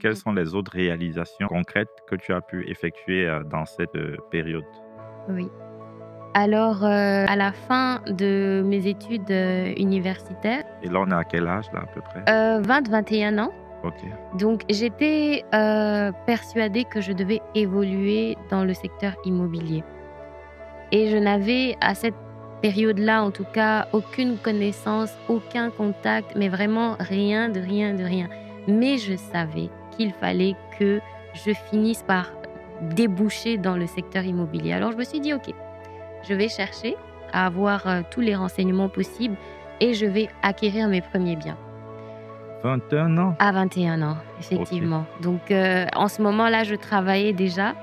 quelles sont les autres réalisations concrètes que tu as pu effectuer, dans cette, période? Oui. Alors, à la fin de mes études, universitaires, Et là, on est à quel âge là, à peu près? 20-21 ans, OK, donc j'étais, persuadée que je devais évoluer dans le secteur immobilier et je n'avais à cette période-là, en tout cas, aucune connaissance, aucun contact, mais vraiment rien de rien de rien. Mais je savais qu'il fallait que je finisse par déboucher dans le secteur immobilier. Alors je me suis dit: «OK, je vais chercher à avoir, tous les renseignements possibles et je vais acquérir mes premiers biens». 21 ans? À 21 ans, OK, effectivement. Donc, en ce moment-là, je travaillais déjà.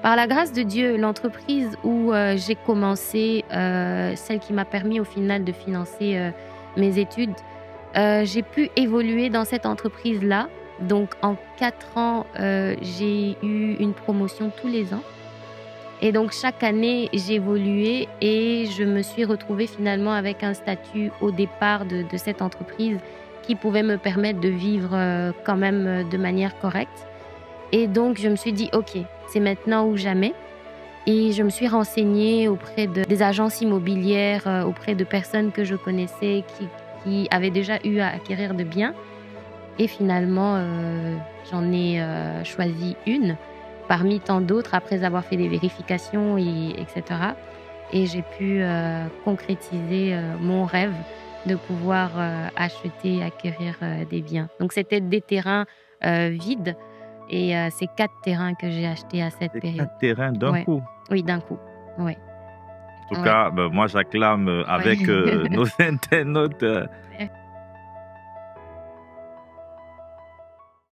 Par la grâce de Dieu, l'entreprise où, j'ai commencé, celle qui m'a permis au final de financer, mes études, j'ai pu évoluer dans cette entreprise-là. Donc en 4 ans, j'ai eu une promotion tous les ans et donc chaque année, j'évoluais et je me suis retrouvée finalement avec un statut au départ de cette entreprise qui pouvait me permettre de vivre, quand même, de manière correcte et donc je me suis dit: «OK, c'est maintenant ou jamais». Et je me suis renseignée auprès des agences immobilières, auprès de personnes que je connaissais qui avaient déjà eu à acquérir de biens et finalement, j'en ai, choisi une parmi tant d'autres après avoir fait des vérifications et cetera et j'ai pu, concrétiser, mon rêve de pouvoir, acheter, acquérir, des biens. Donc c'était des terrains, vides et c'est 4 terrains que j'ai achetés à cette et période. 4 terrains d'un Ouais. coup? Oui, d'un coup. Ouais, En tout ouais, cas, moi j'acclame, avec, ouais. nos internautes,